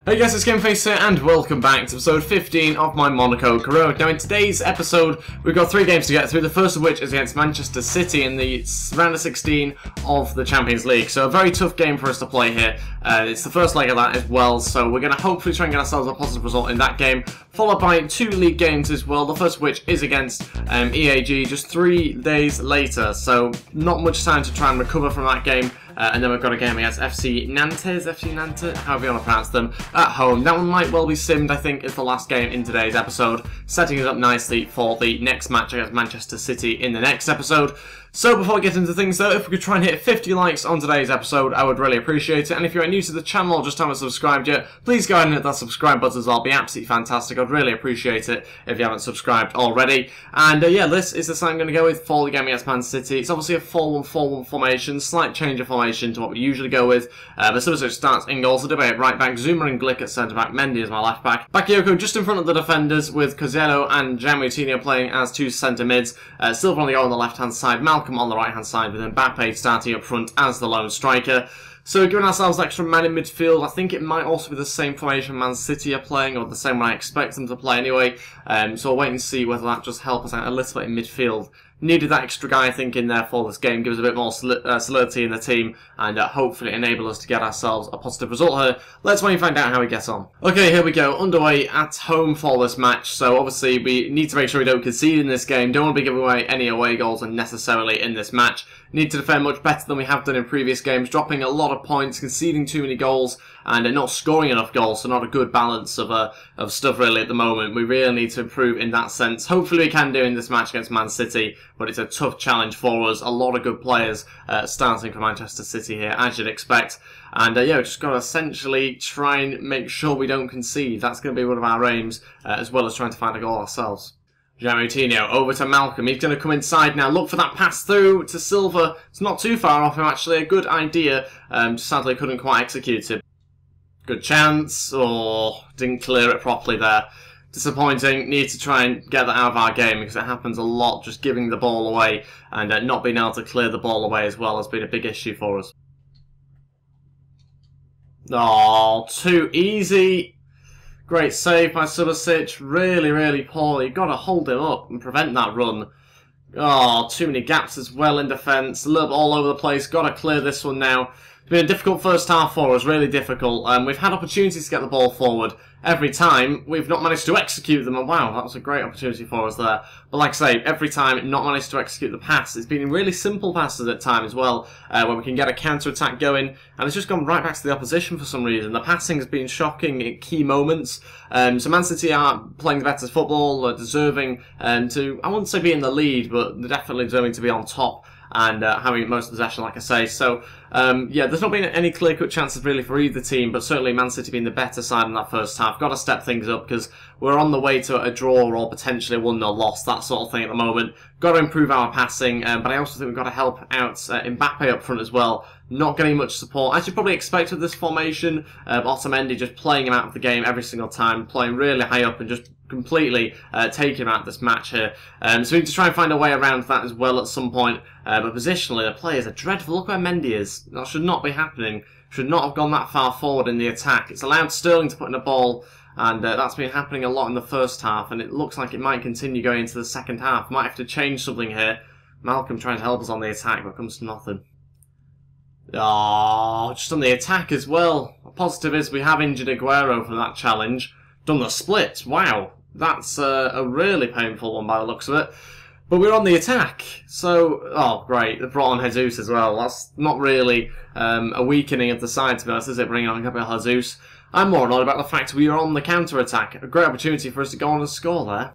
Hey guys, it's Ep15 here, and welcome back to episode 15 of my Monaco career. Now in today's episode, we've got 3 games to get through, the first of which is against Manchester City in the round of 16 of the Champions League. So a very tough game for us to play here. It's the first leg of that as well, so we're going to hopefully try and get ourselves a positive result in that game, followed by 2 league games as well, the first of which is against EAG just 3 days later, so not much time to try and recover from that game. And then we've got a game against FC Nantes, however you want to pronounce them, at home. That one might well be simmed, I think, is the last game in today's episode, setting us up nicely for the next match against Manchester City in the next episode. So before we get into things though, if we could try and hit 50 likes on today's episode, I would really appreciate it. And if you're new to the channel or just haven't subscribed yet, please go ahead and hit that subscribe button as well. It'd be absolutely fantastic. I'd really appreciate it if you haven't subscribed already. And yeah, this is the side I'm going to go with for the game against Man City. It's obviously a 4-1-4-1 formation, slight change of formation to what we usually go with. The substitute starts in goals today at right back, Zuma and Glick at centre back, Mendy as my left back. Bakayoko just in front of the defenders with Kozelo and Gianmoutinho playing as 2 centre mids. Silva on the goal on the left hand side, Malcolm on the right hand side, with Mbappe starting up front as the lone striker. So giving ourselves extra men in midfield. I think it might also be the same formation Man City are playing, or the same one I expect them to play anyway. So I'll wait and see whether that just helps us out a little bit in midfield. Needed that extra guy, I think, in there for this game. Gives a bit more solidity in the team, and hopefully enable us to get ourselves a positive result here. Let's wait and find out how we get on. Okay, here we go. Underway at home for this match. So obviously we need to make sure we don't concede in this game. Don't want to be giving away any away goals unnecessarily in this match. Need to defend much better than we have done in previous games, dropping a lot of points, conceding too many goals, and not scoring enough goals, so not a good balance of stuff really at the moment. We really need to improve in that sense. Hopefully we can do in this match against Man City, but it's a tough challenge for us. A lot of good players starting for Manchester City here, as you'd expect. And yeah, we've just got to essentially try and make sure we don't concede. That's going to be one of our aims, as well as trying to find a goal ourselves. Gianmoutinho over to Malcolm. He's going to come inside now. Look for that pass through to Silva. It's not too far off him, actually. A good idea. Sadly, couldn't quite execute it. Good chance. Oh, didn't clear it properly there. Disappointing. Need to try and get that out of our game, because it happens a lot, just giving the ball away and not being able to clear the ball away as well has been a big issue for us. Oh, too easy. Great save by Subasic. Really, really poorly. You've got to hold him up and prevent that run. Oh, too many gaps as well in defence. A little bit all over the place. Got to clear this one now. It's been a difficult first half for us, really difficult. We've had opportunities to get the ball forward every time. We've not managed to execute them, and wow, that was a great opportunity for us there. But like I say, every time not managed to execute the pass. It's been really simple passes at times as well, where we can get a counter-attack going, and it's just gone right back to the opposition for some reason. The passing has been shocking at key moments. So Man City are playing the better football, deserving to, I wouldn't say be in the lead, but they're definitely deserving to be on top and having most possession, like I say. So, yeah, there's not been any clear-cut chances really for either team, but certainly Man City being the better side in that first half. Got to step things up, because we're on the way to a draw or potentially a 1-0 loss, that sort of thing at the moment. Got to improve our passing, but I also think we've got to help out Mbappe up front as well. Not getting much support, as you probably expect with this formation. Otamendi just playing him out of the game every single time, playing really high up and just completely taking him out of this match here. So we need to try and find a way around that as well at some point. But positionally, the players are dreadful. Look where Mendy is. That should not be happening. Should not have gone that far forward in the attack. It's allowed Sterling to put in a ball, and that's been happening a lot in the first half, and it looks like it might continue going into the second half. Might have to change something here. Malcolm trying to help us on the attack, but comes to nothing. Oh, just on the attack as well. A positive is we have injured Aguero for that challenge. Done the split. Wow. That's a really painful one by the looks of it. But we're on the attack. So, oh, great. They brought on Jesus as well. That's not really a weakening of the side, to be honest, is it? Bringing on Gabriel Jesus. I'm more annoyed about the fact we are on the counter-attack. A great opportunity for us to go on and score there.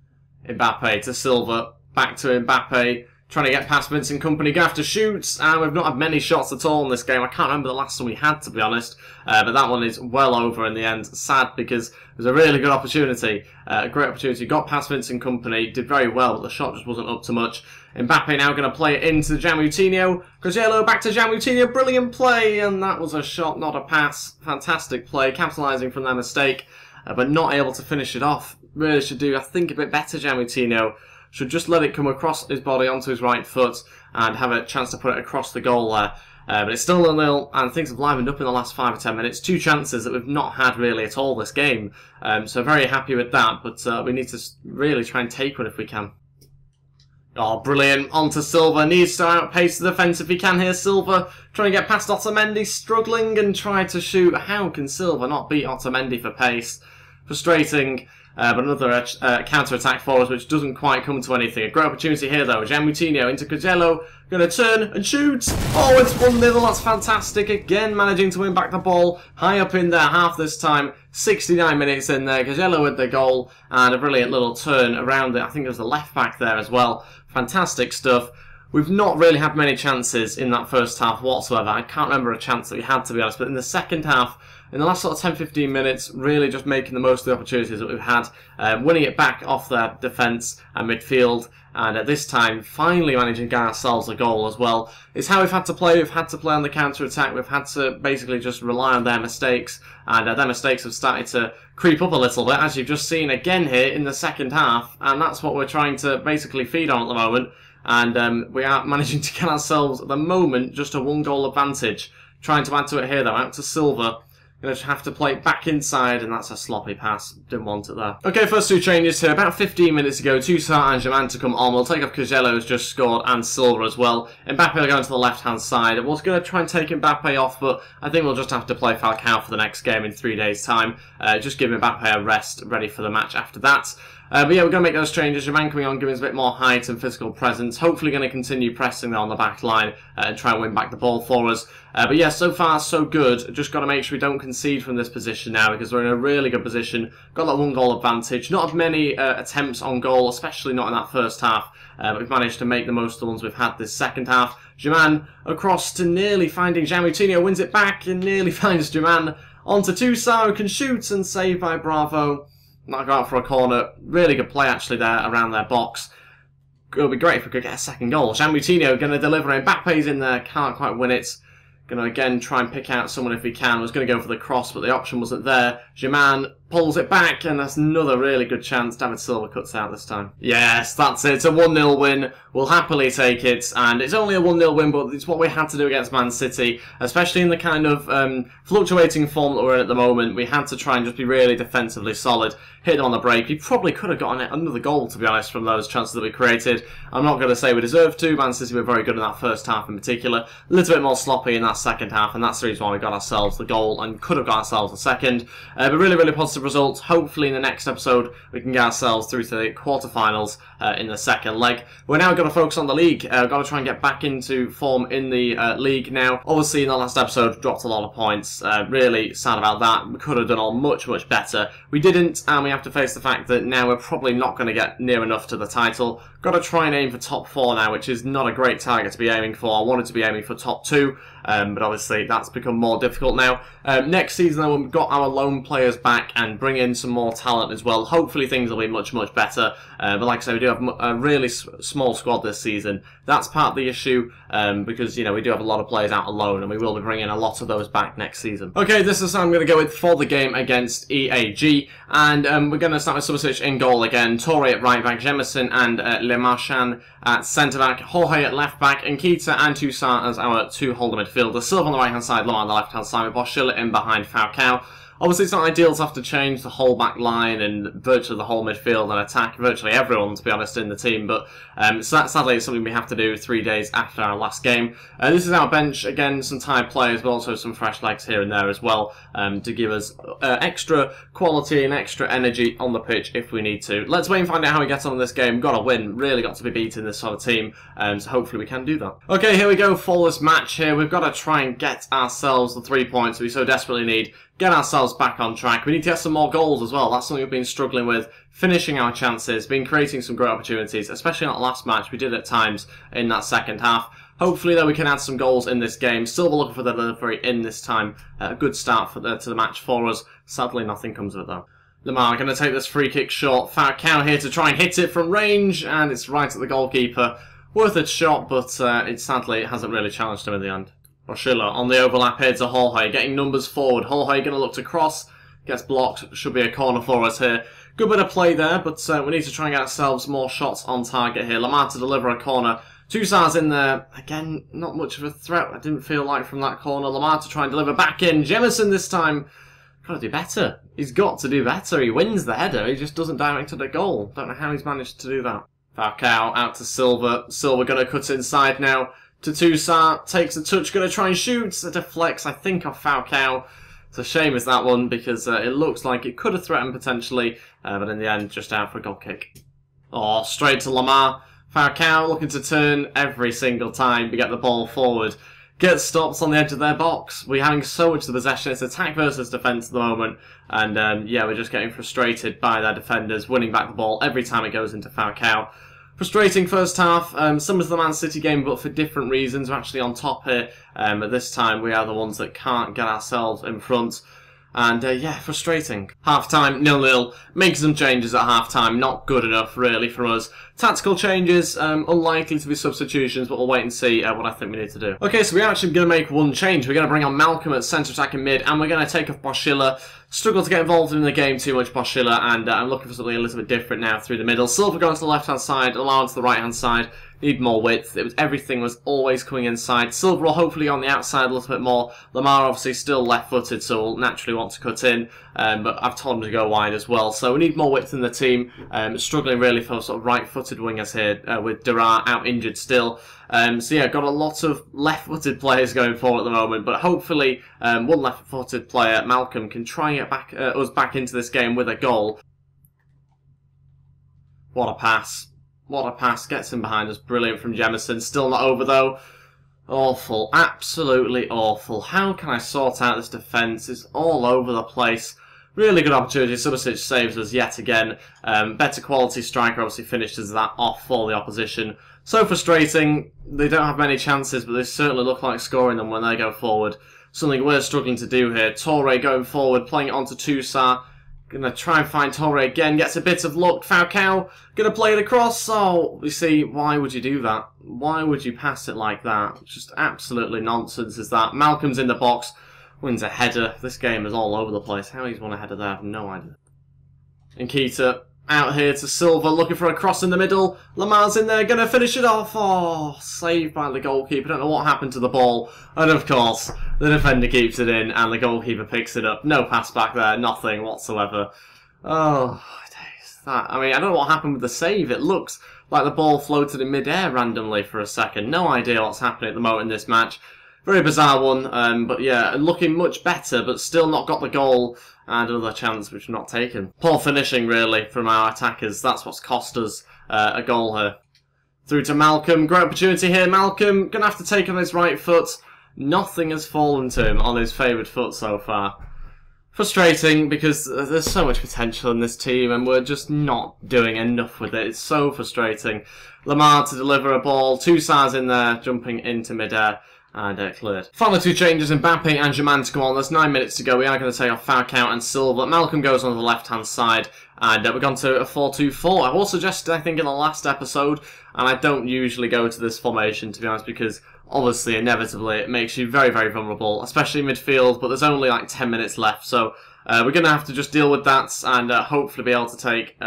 Mbappe to Silva. Back to Mbappe. Trying to get past Vincent Kompany, going to have to shoot, and we've not had many shots at all in this game. I can't remember the last one we had, to be honest, but that one is well over in the end. Sad, because it was a really good opportunity, a great opportunity. Got past Vincent Kompany, did very well, but the shot just wasn't up to much. Mbappe now going to play it into Gianmoutinho. Kozelo back to Gianmoutinho, brilliant play, and that was a shot, not a pass. Fantastic play, capitalising from their mistake, but not able to finish it off. Really should do, I think, a bit better, Gianmoutinho. Should just let it come across his body onto his right foot and have a chance to put it across the goal there. But it's still 0-0, and things have livened up in the last 5 or 10 minutes. 2 chances that we've not had really at all this game. So very happy with that, but we need to really try and take one if we can. Oh, brilliant. On to Silva. Needs to outpace the defence if he can here. Silva trying to get past Otamendi, struggling and try to shoot. How can Silva not beat Otamendi for pace? Frustrating. But another counter-attack for us, which doesn't quite come to anything. A great opportunity here, though. Gianmoutinho into Cagello. Going to turn and shoot. Oh, it's 1-0. That's fantastic. Again, managing to win back the ball. High up in there, half this time. 69 minutes in there. Cagello with the goal. And a brilliant little turn around it. I think there was a left-back there as well. Fantastic stuff. We've not really had many chances in that first half whatsoever. I can't remember a chance that we had, to be honest. But in the second half, in the last sort of 10-15 minutes, really just making the most of the opportunities that we've had, winning it back off their defence and midfield, and at this time, finally managing to get ourselves a goal as well. It's how we've had to play. We've had to play on the counter-attack. We've had to basically just rely on their mistakes, and their mistakes have started to creep up a little bit, as you've just seen again here in the second half, and that's what we're trying to basically feed on at the moment, and we are managing to get ourselves, at the moment, just a 1-goal advantage. Trying to add to it here, though, out to Silva. Going to have to play it back inside, and that's a sloppy pass. Didn't want it there. Okay, first 2 changes here. About 15 minutes ago, Toussaint and Germain to come on. We'll take off Cagello, who's just scored, and Silva as well. Mbappe going to the left-hand side. I was going to try and take Mbappe off, but I think we'll just have to play Falcao for the next game in 3 days' time. Just give Mbappe a rest, ready for the match after that. But yeah, we're going to make those changes. Germain coming on, giving us a bit more height and physical presence. Hopefully going to continue pressing there on the back line and try and win back the ball for us. But yeah, so far so good. Just got to make sure we don't concede from this position now, because we're in a really good position. Got that 1-goal advantage. Not many attempts on goal, especially not in that first half. But we've managed to make the most of the ones we've had this second half. Germain across to nearly finding Gianmoutinho, wins it back and nearly finds Germain. On to Toussaint, who can shoot and save by Bravo. Not go out for a corner. Really good play actually there around their box. It would be great if we could get a second goal. Gianmoutinho going to deliver. Mbappe's in there. Can't quite win it. Going to again try and pick out someone if he can. Was going to go for the cross, but the option wasn't there. Germain pulls it back, and that's another really good chance. David Silva cuts out this time. Yes, that's it. It's a 1-0 win. We'll happily take it, and it's only a 1-0 win, but it's what we had to do against Man City, especially in the kind of fluctuating form that we're in at the moment. We had to try and just be really defensively solid. Hit on the break. We probably could have gotten another goal, to be honest, from those chances that we created. I'm not going to say we deserved to. Man City were very good in that first half in particular. A little bit more sloppy in that second half, and that's the reason why we got ourselves the goal and could have got ourselves a second. But really, really positive results. Hopefully in the next episode we can get ourselves through to the quarterfinals in the second leg. We're now going to focus on the league. We've got to try and get back into form in the league now. Obviously in the last episode dropped a lot of points. Really sad about that. We could have done all much better. We didn't, and we have to face the fact that now we're probably not going to get near enough to the title. Got to try and aim for top 4 now, which is not a great target to be aiming for. I wanted to be aiming for top 2, but obviously that's become more difficult now. Next season, though, we've got our loan players back and bring in some more talent as well. Hopefully things will be much better. But like I say, we do have a really small squad this season. That's part of the issue, because, you know, we do have a lot of players out on loan, and we will be bringing a lot of those back next season. Okay, this is what I'm going to go with for the game against EAG, and we're going to start with Subasic in goal again. Torre at right back, Jemison and Le Marchand at centre back, Jorge at left back, and Keita and Toussaint as our 2 holder midfielders. Silva on the right hand side, Lamar on the left hand side, with Boschilla in behind Falcao. Obviously, it's not ideal to have to change the whole back line and virtually the whole midfield and attack virtually everyone, to be honest, in the team. But so that, sadly, is something we have to do 3 days after our last game. This is our bench. Again, some tired players, but also some fresh legs here and there as well, to give us extra quality and extra energy on the pitch if we need to. Let's wait and find out how we get on in this game. Got to win. Really got to be beating this sort of team. So hopefully we can do that. Okay, here we go for this match here. We've got to try and get ourselves the 3 points we so desperately need. Get ourselves back on track. We need to get some more goals as well. That's something we've been struggling with. Finishing our chances, been creating some great opportunities, especially in that last match. We did at times in that second half. Hopefully, though, we can add some goals in this game. Still looking for the delivery in this time. A good start to the match for us. Sadly, nothing comes of it, though. Lamar going to take this free kick short. Falcao here to try and hit it from range, and it's right at the goalkeeper. Worth a shot, but sadly, it hasn't really challenged him in the end. Boschilla on the overlap here to Jorge, getting numbers forward. Jorge going to look to cross, gets blocked, should be a corner for us here. Good bit of play there, but we need to try and get ourselves more shots on target here. Lamar to deliver a corner Toussaint's in there. Again, not much of a threat, I didn't feel like, from that corner. Lamar to try and deliver back in. Jemison this time. Got to do better. He's got to do better. He wins the header. He just doesn't direct at the goal. Don't know how he's managed to do that. Falcao out to Silva. Silva going to cut inside now to Toussaint. Takes a touch. Going to try and shoot. It deflects, I think, off Falcao. It's a shame is that one because it looks like it could have threatened potentially. But in the end, just out for a goal kick. Oh, straight to Lamar. Falcao looking to turn every single time to get the ball forward. Gets stopped on the edge of their box. We're having so much of the possession. It's attack versus defence at the moment. And yeah, we're just getting frustrated by their defenders, winning back the ball every time it goes into Falcao. Frustrating first half, similar to the Man City game, but for different reasons. We're actually on top here. But this time we are the ones that can't get ourselves in front. And yeah, frustrating. Half-time, 0-0. Making some changes at half-time. Not good enough, really, for us. Tactical changes, unlikely to be substitutions, but we'll wait and see what I think we need to do. Okay, so we're actually going to make one change. We're going to bring on Malcolm at centre-attack and mid, and we're going to take off Boschilla. Struggled to get involved in the game too much, Boschilla, and I'm looking for something a little bit different now through the middle. Silva going to the left-hand side, Lamar to the right-hand side. Need more width. Everything was always coming inside. Silva will hopefully on the outside a little bit more. Lamar obviously still left-footed, so will naturally want to cut in. But I've told him to go wide as well. So we need more width in the team. Struggling really for sort of right-footed wingers here, with Duran out injured still. So yeah, got a lot of left-footed players going forward at the moment. But hopefully one left-footed player, Malcolm, can try and get us back into this game with a goal. What a pass. What a pass, gets him behind us, brilliant from Jemison, still not over though. Awful, absolutely awful. How can I sort out this defence? It's all over the place. Really good opportunity, Subasic saves us yet again. Better quality striker obviously finishes that off for the opposition. So frustrating, they don't have many chances, but they certainly look like scoring them when they go forward. Something we're struggling to do here. Torre going forward, playing it onto Toussaint. Gonna try and find Torre again, gets a bit of luck. Falcao gonna play it across. Oh, you see, why would you do that? Why would you pass it like that? Just absolutely nonsense is that. Malcolm's in the box, wins a header. This game is all over the place. How he's won a header there, I have no idea. Nketiah out here to Silva, looking for a cross in the middle. Lamar's in there, gonna finish it off. Oh, saved by the goalkeeper. Don't know what happened to the ball. And of course, the defender keeps it in and the goalkeeper picks it up. No pass back there, nothing whatsoever. Oh, that. I mean, I don't know what happened with the save. It looks like the ball floated in mid-air randomly for a second. No idea what's happening at the moment in this match. Very bizarre one, but yeah, looking much better, but still not got the goal. And another chance which not taken. Poor finishing, really, from our attackers. That's what's cost us a goal here. Through to Malcolm. Great opportunity here. Malcolm going to have to take on his right foot. Nothing has fallen to him on his favoured foot so far. Frustrating, because there's so much potential in this team, and we're just not doing enough with it. It's so frustrating. Lamar to deliver a ball. Toussaint's in there, jumping into mid-air. And cleared. Final two changes, Mbappe and Germain to go on. There's 9 minutes to go. We are going to take off Falcao and Silva. Malcolm goes on the left-hand side. And we've gone to a 4-2-4. I was suggested, I think, in the last episode. And I don't usually go to this formation, to be honest, because obviously, inevitably, it makes you very, very vulnerable. Especially midfield, but there's only like 10 minutes left. So we're going to have to just deal with that. And hopefully be able to take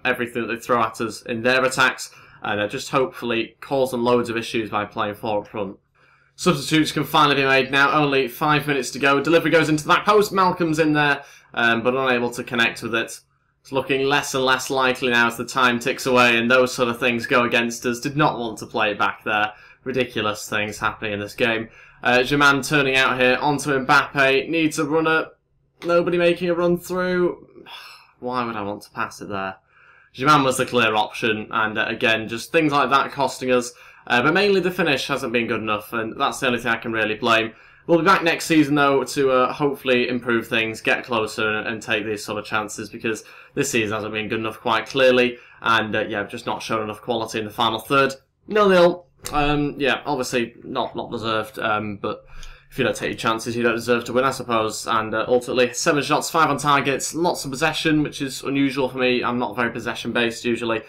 everything that they throw at us in their attacks. And just hopefully cause them loads of issues by playing 4 up front. Substitutes can finally be made now, only 5 minutes to go. Delivery goes into the back post, Malcolm's in there, but unable to connect with it. It's looking less and less likely now as the time ticks away and those sort of things go against us. Did not want to play it back there. Ridiculous things happening in this game. Germain turning out here onto Mbappe, needs a runner. Nobody making a run through. Why would I want to pass it there? Germain was the clear option, and again, just things like that costing us. But mainly the finish hasn't been good enough, and that's the only thing I can really blame. We'll be back next season, though, to hopefully improve things, get closer, and take these sort of chances, because this season hasn't been good enough quite clearly, and yeah, just not shown enough quality in the final third. 0-0. Yeah, obviously not deserved, but if you don't take your chances, you don't deserve to win, I suppose. And ultimately, 7 shots, 5 on targets, lots of possession, which is unusual for me. I'm not very possession-based usually.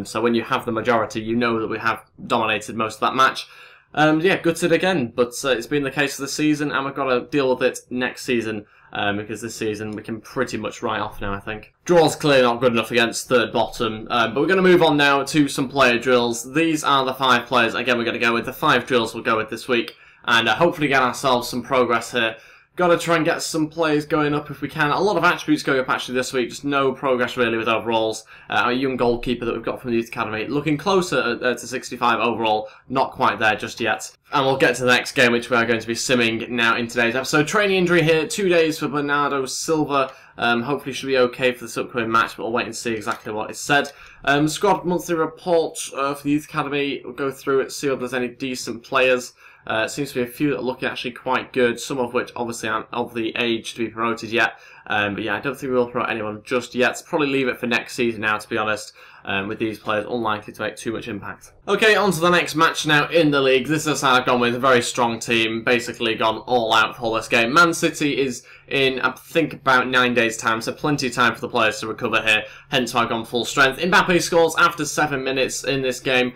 So when you have the majority, you know that we have dominated most of that match. Yeah, gutted again, but it's been the case for the season, and we've got to deal with it next season because this season we can pretty much write off now, I think. Draw's clearly not good enough against third bottom, but we're going to move on now to some player drills. These are the 5 players, again, we're going to go with the 5 drills we'll go with this week, and hopefully get ourselves some progress here. Got to try and get some players going up if we can. A lot of attributes going up actually this week, just no progress really with overalls. Our young goalkeeper that we've got from the Youth Academy looking closer to 65 overall, not quite there just yet. And we'll get to the next game, which we are going to be simming now in today's episode. Training injury here, 2 days for Bernardo Silva. Hopefully should be okay for this upcoming match, but we'll wait and see exactly what is said. Squad monthly report for the Youth Academy. We'll go through it, see if there's any decent players. Seems to be a few that are looking actually quite good, some of which obviously aren't of the age to be promoted yet. But yeah, I don't think we'll promote anyone just yet. Probably leave it for next season now, to be honest, with these players unlikely to make too much impact. Okay, on to the next match now in the league. This is a side I've gone with, a very strong team, basically gone all out for this game. Man City is in, I think, about 9 days' time, so plenty of time for the players to recover here, hence why I've gone full strength. Mbappe scores after 7 minutes in this game,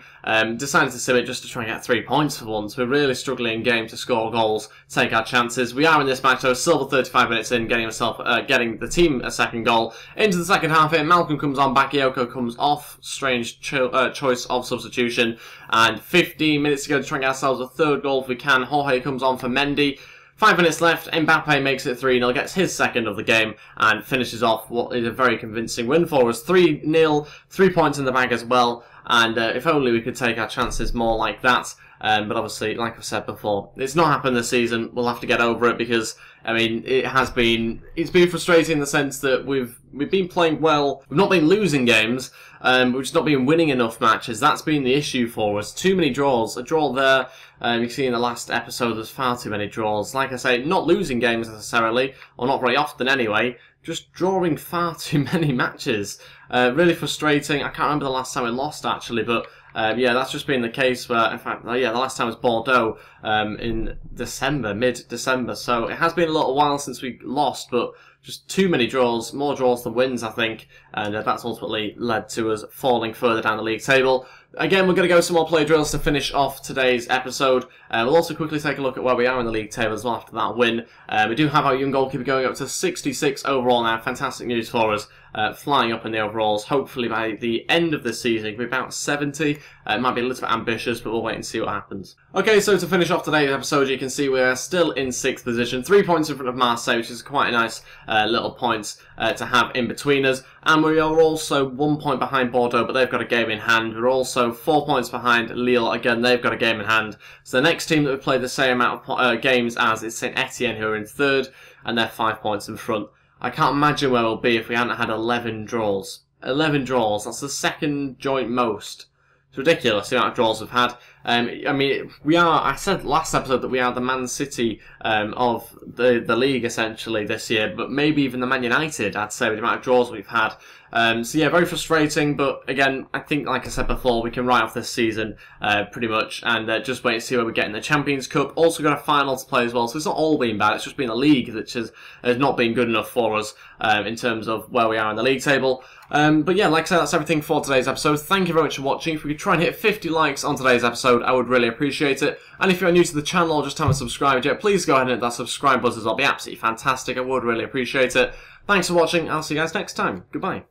decided to sim it just to try and get 3 points for once. We're really struggling in game to score goals, take our chances. We are in this match though, Silva 35 minutes in, getting the team a second goal. Into the second half here, Malcolm comes on, Bakayoko comes off, strange choice of substitution, and 15 minutes to go to try and get ourselves a 3rd goal if we can. Jorge comes on for Mendy. 5 minutes left, Mbappe makes it 3-0, gets his 2nd of the game, and finishes off what is a very convincing win for us. 3-0, 3 points in the bag as well, and if only we could take our chances more like that. But obviously, like I've said before, it's not happened this season. We'll have to get over it because, I mean, it's been frustrating in the sense that we've been playing well. We've not been losing games, we've just not been winning enough matches. That's been the issue for us. Too many draws. A draw there. You see in the last episode, there's far too many draws. Like I say, not losing games necessarily, or not very often anyway. Just drawing far too many matches. Really frustrating. I can't remember the last time we lost actually, but yeah, that's just been the case where, in fact, yeah, the last time was Bordeaux in December, mid-December. So it has been a little while since we lost, but just too many draws, more draws than wins, I think, and that's ultimately led to us falling further down the league table. Again, we're going to go some more play drills to finish off today's episode. We'll also quickly take a look at where we are in the league table as well after that win. We do have our young goalkeeper going up to 66 overall now. Fantastic news for us. Flying up in the overalls. Hopefully by the end of this season, it will be about 70. It might be a little bit ambitious, but we'll wait and see what happens. Okay, so to finish off today's episode, you can see we're still in 6th position. 3 points in front of Marseille, which is quite a nice little point to have in between us. And we are also 1 point behind Bordeaux, but they've got a game in hand. We're also 4 points behind Lille. Again, they've got a game in hand. So the next team that we've played the same amount of games as is St Etienne, who are in 3rd, and they're 5 points in front. I can't imagine where we'll be if we hadn't had 11 draws. 11 draws, that's the 2nd joint most. It's ridiculous the amount of draws we've had. I mean, we are, I said last episode that we are the Man City of the league essentially this year, but maybe even the Man United, I'd say, with the amount of draws we've had. So yeah, very frustrating, but again, I think, like I said before, we can write off this season pretty much, and just wait and see where we get in the Champions Cup. Also got a final to play as well, so it's not all been bad, it's just been a league that has not been good enough for us in terms of where we are in the league table. But yeah, like I said, that's everything for today's episode. Thank you very much for watching. If we could try and hit 50 likes on today's episode, I would really appreciate it. And if you're new to the channel or just haven't subscribed yet, please go ahead and hit that subscribe button as well. It'd be absolutely fantastic. I would really appreciate it. Thanks for watching. I'll see you guys next time. Goodbye.